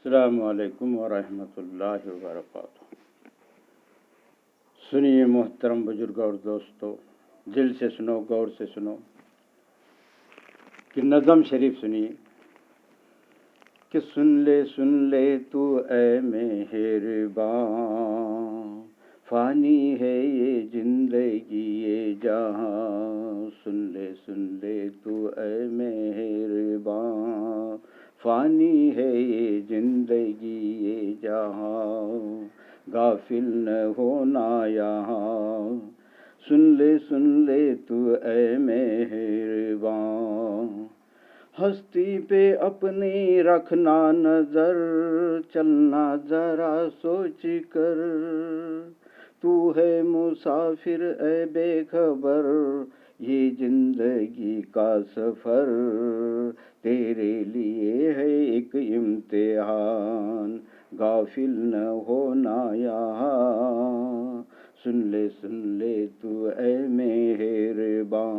السلام علیکم ورحمۃ اللہ وبرکاتہ۔ سنیے محترم بزرگ اور دوستو، دل سے سنو، غور سے سنو کہ نظم شریف سنیے کہ سن لے تو اے مہرباں، فانی ہے یہ زندگی یہ جہاں۔ سن لے تو اے مہرباں، فانی ہے یہ زندگی یہ جہاں، غافل نہ ہونا یہاں۔ سن لے تو اے مہرباں، ہستی پہ اپنی رکھنا نظر، چلنا ذرا سوچ کر۔ تو ہے مسافر اے بے خبر، یہ زندگی کا سفر تیرے لیے ہے ایک امتحان، غافل نہ ہونا یہاں۔ سن لے تو اے مہرباں،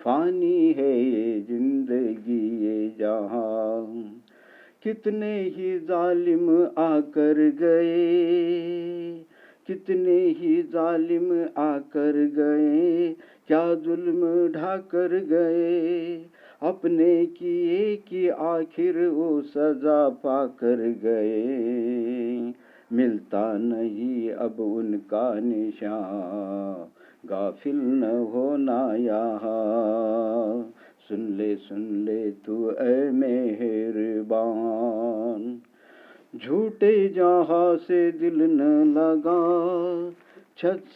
فانی ہے یہ زندگی یہ جہاں۔ کتنے ہی ظالم آ کر گئے، کتنے ہی ظالم آ کر گئے، کیا ظلم ڈھا کر گئے۔ اپنے کیے کی آخر وہ سزا پا کر گئے، ملتا نہیں اب ان کا نشان، غافل نہ ہونا یہاں۔ سن لے تو اے مہربان، جھوٹے جہاں سے دل نہ لگا،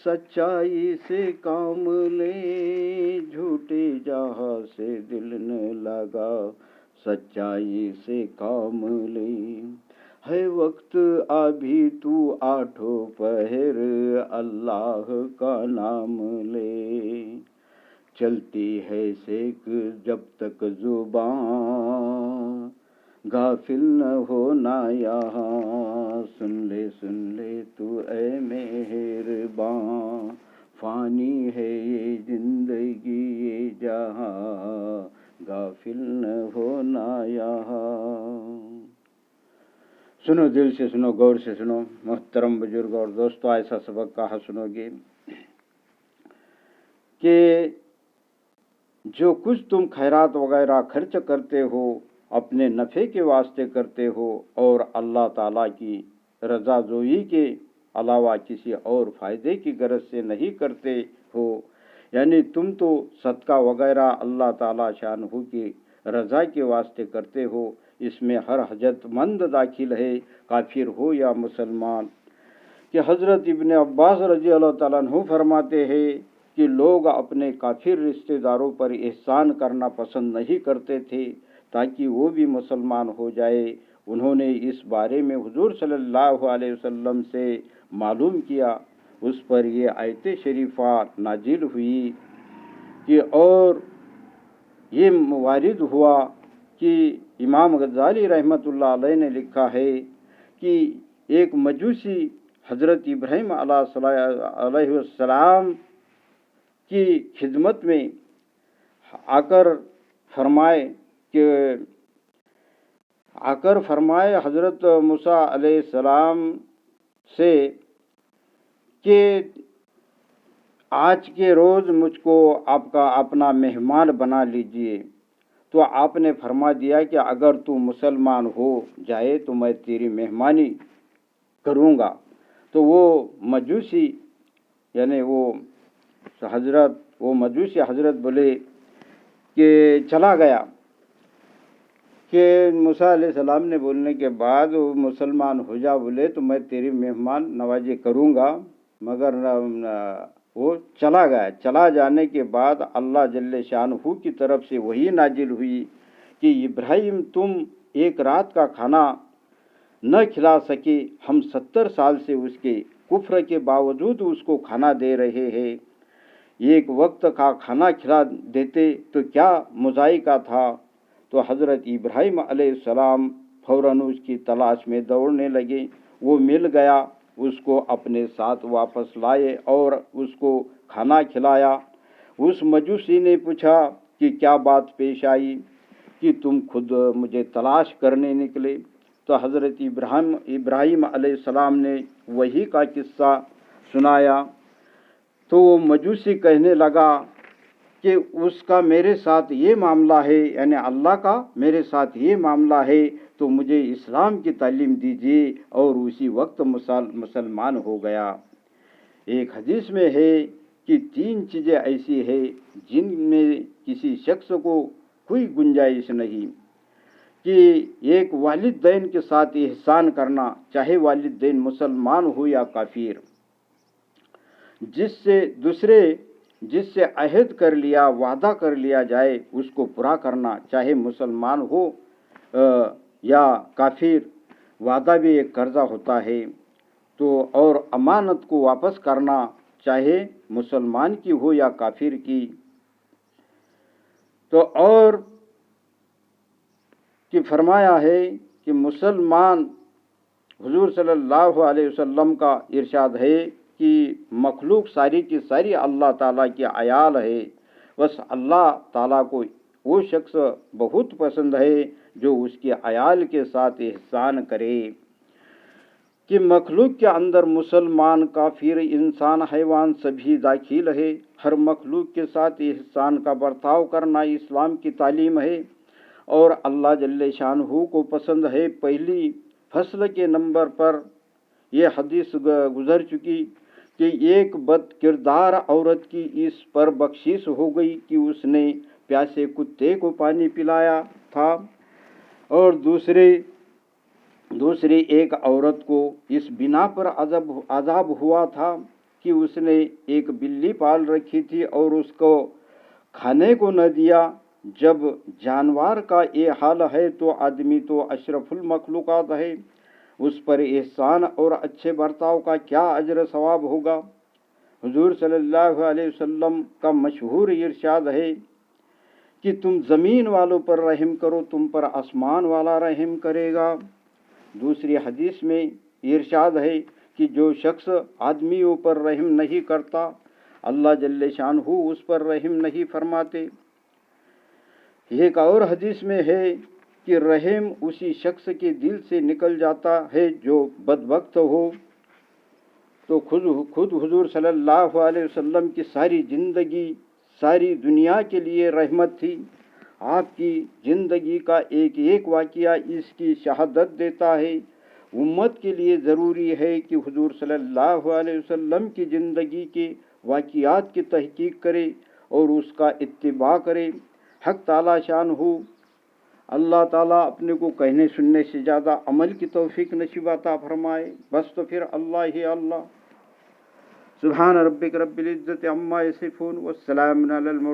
سچائی سے کام لے۔ جھوٹے جہاں سے دل نہ لگا، سچائی سے کام لے۔ ہے وقت ابھی تو آٹھوں پہر، اللہ کا نام لے۔ چلتی ہے سیک جب تک زبان، غافل نہ ہونا یہاں۔ سن لے تو اے مہرباں، فانی ہے یہ زندگی یہ جہاں، غافل نہ ہونا یہاں۔ سنو، دل سے سنو، غور سے سنو محترم بزرگ اور دوستو، ایسا سبق کہا سنو گے کہ جو کچھ تم خیرات وغیرہ خرچ کرتے ہو اپنے نفع کے واسطے کرتے ہو، اور اللہ تعالیٰ کی رضا جوئی کے علاوہ کسی اور فائدے کی غرض سے نہیں کرتے ہو، یعنی تم تو صدقہ وغیرہ اللہ تعالیٰ شانہ کی رضا کے واسطے کرتے ہو، اس میں ہر حاجت مند داخل ہے، کافر ہو یا مسلمان۔ کہ حضرت ابن عباس رضی اللہ تعالیٰ عنہ فرماتے ہیں کہ لوگ اپنے کافر رشتہ داروں پر احسان کرنا پسند نہیں کرتے تھے تاکہ وہ بھی مسلمان ہو جائے۔ انہوں نے اس بارے میں حضور صلی اللہ علیہ وسلم سے معلوم کیا، اس پر یہ آیت شریفہ نازل ہوئی کہ اور یہ وارد ہوا کہ امام غزالی رحمۃ اللہ علیہ نے لکھا ہے کہ ایک مجوسی حضرت ابراہیم علیہ السلام کی خدمت میں آ کر فرمائے حضرت موسیٰ علیہ السلام سے کہ آج کے روز مجھ کو آپ کا اپنا مہمان بنا لیجئے۔ تو آپ نے فرما دیا کہ اگر تو مسلمان ہو جائے تو میں تیری مہمانی کروں گا۔ تو وہ مجوسی یعنی وہ مجوسی حضرت بولے کہ چلا گیا کہ موسیٰ علیہ السلام نے بولنے کے بعد وہ مسلمان ہو جا بولے تو میں تیری مہمان نوازی کروں گا، مگر وہ چلا گیا۔ چلا جانے کے بعد اللہ جل شانہ کی طرف سے وحی نازل ہوئی کہ ابراہیم تم ایک رات کا کھانا نہ کھلا سکے، ہم 70 سال سے اس کے کفر کے باوجود اس کو کھانا دے رہے ہیں، ایک وقت کا کھانا کھلا دیتے تو کیا مذائقہ تھا۔ تو حضرت ابراہیم علیہ السلام فوراً اس کی تلاش میں دوڑنے لگے، وہ مل گیا، اس کو اپنے ساتھ واپس لائے اور اس کو کھانا کھلایا۔ اس مجوسی نے پوچھا کہ کیا بات پیش آئی کہ تم خود مجھے تلاش کرنے نکلے؟ تو حضرت ابراہیم علیہ السلام نے وہی کا قصہ سنایا تو وہ مجوسی کہنے لگا کہ اس کا میرے ساتھ یہ معاملہ ہے، یعنی اللہ کا میرے ساتھ یہ معاملہ ہے تو مجھے اسلام کی تعلیم دیجیے، اور اسی وقت مسلمان ہو گیا۔ ایک حدیث میں ہے کہ 3 چیزیں ایسی ہیں جن میں کسی شخص کو کوئی گنجائش نہیں، کہ ایک والدین کے ساتھ احسان کرنا، چاہے والدین مسلمان ہو یا کافر، جس سے عہد کر لیا، وعدہ کر لیا جائے اس کو پورا کرنا، چاہے مسلمان ہو یا کافر، وعدہ بھی ایک قرضہ ہوتا ہے، تو اور امانت کو واپس کرنا، چاہے مسلمان کی ہو یا کافر کی، تو اور کہ فرمایا ہے کہ مسلمان، حضور صلی اللہ علیہ وسلم کا ارشاد ہے کہ مخلوق ساری کی ساری اللہ تعالیٰ کی عیال ہے، بس اللہ تعالیٰ کو وہ شخص بہت پسند ہے جو اس کی عیال کے ساتھ احسان کرے، کہ مخلوق کے اندر مسلمان، کافر، انسان، حیوان سبھی داخل ہے۔ ہر مخلوق کے ساتھ احسان کا برتاؤ کرنا اسلام کی تعلیم ہے، اور اللہ جل شانہ کو پسند ہے۔ پہلی فصل کے نمبر پر یہ حدیث گزر چکی کہ ایک بد کردار عورت کی اس پر بخشش ہو گئی کہ اس نے پیاسے کتے کو پانی پلایا تھا، اور دوسری ایک عورت کو اس بنا پر عذاب ہوا تھا کہ اس نے ایک بلی پال رکھی تھی اور اس کو کھانے کو نہ دیا۔ جب جانور کا یہ حال ہے تو آدمی تو اشرف المخلوقات ہے، اس پر احسان اور اچھے برتاؤ کا کیا اجر ثواب ہوگا۔ حضور صلی اللہ علیہ وسلم کا مشہور ارشاد ہے کہ تم زمین والوں پر رحم کرو، تم پر آسمان والا رحم کرے گا۔ دوسری حدیث میں ارشاد ہے کہ جو شخص آدمیوں پر رحم نہیں کرتا، اللہ جل شانہ اس پر رحم نہیں فرماتے۔ ایک اور حدیث میں ہے کہ رحم اسی شخص کے دل سے نکل جاتا ہے جو بدبخت ہو۔ تو خود حضور صلی اللہ علیہ وسلم کی ساری زندگی ساری دنیا کے لیے رحمت تھی۔ آپ کی زندگی کا ایک ایک واقعہ اس کی شہادت دیتا ہے۔ امت کے لیے ضروری ہے کہ حضور صلی اللہ علیہ وسلم کی زندگی کے واقعات کی تحقیق کرے اور اس کا اتباع کرے۔ حق تعالی شان ہو، اللہ تعالیٰ اپنے کو کہنے سننے سے زیادہ عمل کی توفیق نصیب عطا فرمائے۔ بس تو پھر اللہ ہی اللہ۔ سبحان ربک رب العزت عما یصفون والسلام علی المرسلین۔